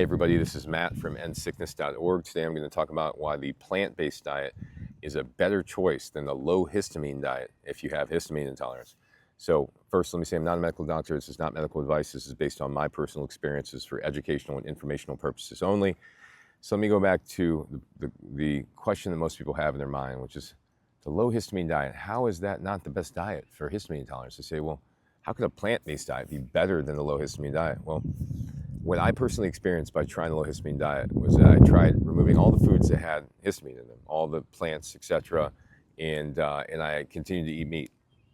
Hey everybody, this is Matt from endsickness.org. Today I'm going to talk about why the plant-based diet is a better choice than the low histamine diet if you have histamine intolerance. So first, let me say I'm not a medical doctor. This is not medical advice. This is based on my personal experiences for educational and informational purposes only. So let me go back to the question that most people have in their mind, which is the low histamine diet. How is that not the best diet for histamine intolerance? They say, well, how could a plant-based diet be better than the low histamine diet? Well, what I personally experienced by trying the low histamine diet was that I tried removing all the foods that had histamine in them, all the plants, etc., and I continued to eat meat.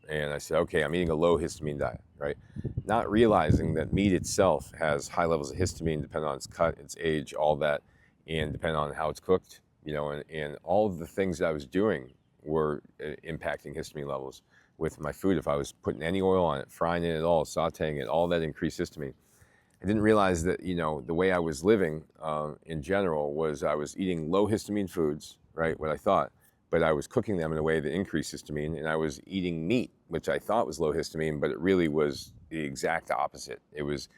And I said, okay, I'm eating a low histamine diet, right? Not realizing that meat itself has high levels of histamine, depending on its cut, its age, all that, and depending on how it's cooked, and all of the things that I was doing were impacting histamine levels with my food. If I was putting any oil on it, frying it at all, sauteing it, all that increased histamine. I didn't realize that, the way I was living in general was I was eating low histamine foods, right, what I thought, but I was cooking them in a way that increased histamine, and I was eating meat, which I thought was low histamine, but it really was the exact opposite. It was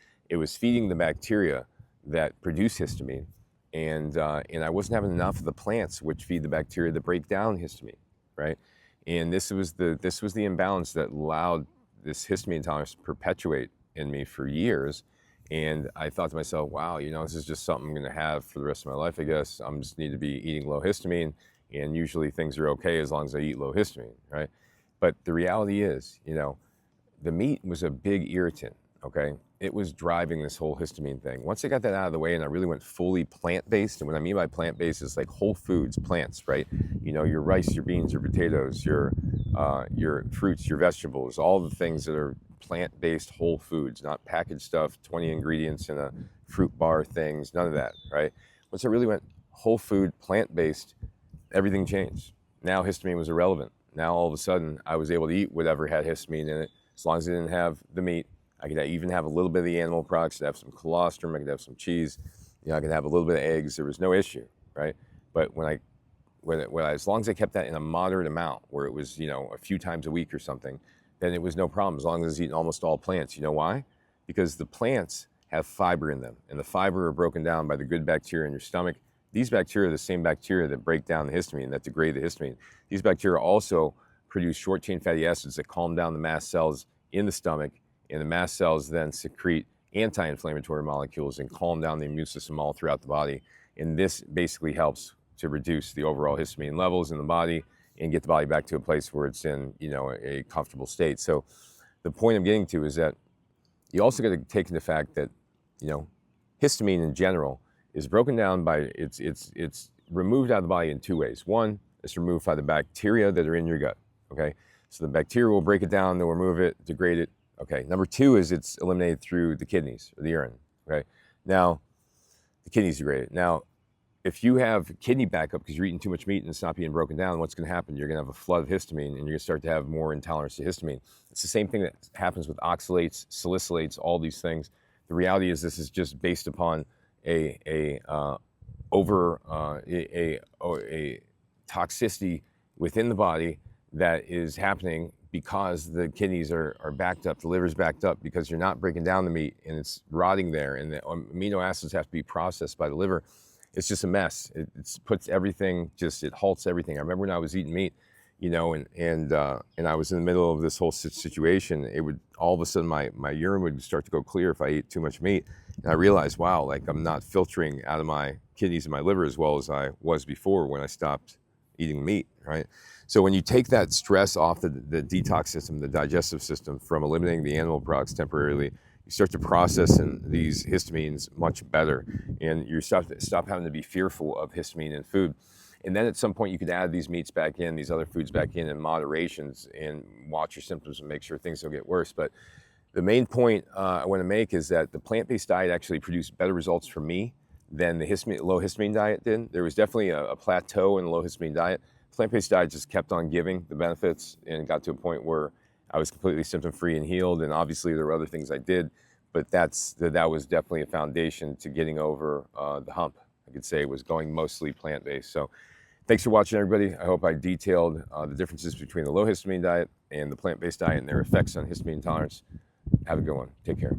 feeding the bacteria that produce histamine, and I wasn't having enough of the plants which feed the bacteria that break down histamine, right? And this was the imbalance that allowed this histamine intolerance to perpetuate in me for years. And I thought to myself, wow, this is just something I'm going to have for the rest of my life, I guess. I'm just need to be eating low histamine, and usually things are okay as long as I eat low histamine, right? But the reality is, the meat was a big irritant, okay? It was driving this whole histamine thing. Once I got that out of the way and I really went fully plant-based, and what I mean by plant-based is like whole foods, plants, right? Your rice, your beans, your potatoes, your fruits, your vegetables, all the things that are plant-based whole foods, not packaged stuff, 20 ingredients in a fruit bar things, none of that, right? Once I really went whole food, plant-based, everything changed. Now histamine was irrelevant. Now all of a sudden I was able to eat whatever had histamine in it, as long as I didn't have the meat. I could even have a little bit of the animal products. I'd have some colostrum, I could have some cheese, I could have a little bit of eggs. There was no issue, right? But as long as I kept that in a moderate amount, where it was, a few times a week or something, then it was no problem, as long as I was eating almost all plants. You know why? Because the plants have fiber in them, and the fiber are broken down by the good bacteria in your stomach. These bacteria are the same bacteria that break down the histamine, that degrade the histamine. These bacteria also produce short-chain fatty acids that calm down the mast cells in the stomach, and the mast cells then secrete anti-inflammatory molecules and calm down the immune system all throughout the body. And this basically helps to reduce the overall histamine levels in the body and get the body back to a place where it's in, a comfortable state. So the point I'm getting to is that you also got to take into the fact that, histamine in general is broken down by, it's removed out of the body in two ways. One, it's removed by the bacteria that are in your gut, okay? So the bacteria will break it down, they'll remove it, degrade it, okay? Number two is it's eliminated through the kidneys, or the urine, okay? Now, the kidneys degrade it. Now, if you have kidney backup because you're eating too much meat and it's not being broken down, what's going to happen? You're going to have a flood of histamine, and you're going to start to have more intolerance to histamine. It's the same thing that happens with oxalates, salicylates, all these things. The reality is this is just based upon a toxicity within the body that is happening because the kidneys are backed up, the liver's backed up, because you're not breaking down the meat and it's rotting there, and the amino acids have to be processed by the liver. It's just a mess. It puts everything, it halts everything. I remember when I was eating meat, and I was in the middle of this whole situation, it would, all of a sudden my urine would start to go clear if I ate too much meat. And I realized, wow, like I'm not filtering out of my kidneys and my liver as well as I was before when I stopped eating meat, right? So when you take that stress off the detox system, the digestive system, from eliminating the animal products temporarily, you start to process these histamines much better, and you stop having to be fearful of histamine in food. And then at some point you could add these meats back in, these other foods back in moderations, and watch your symptoms and make sure things don't get worse. But the main point I want to make is that the plant-based diet actually produced better results for me than the low histamine diet did. There was definitely a plateau in the low histamine diet. Plant-based diet just kept on giving the benefits and got to a point where I was completely symptom-free and healed. And obviously there were other things I did, but that was definitely a foundation to getting over the hump. I could say was going mostly plant-based. So thanks for watching, everybody. I hope I detailed the differences between the low histamine diet and the plant-based diet and their effects on histamine intolerance. Have a good one. Take care.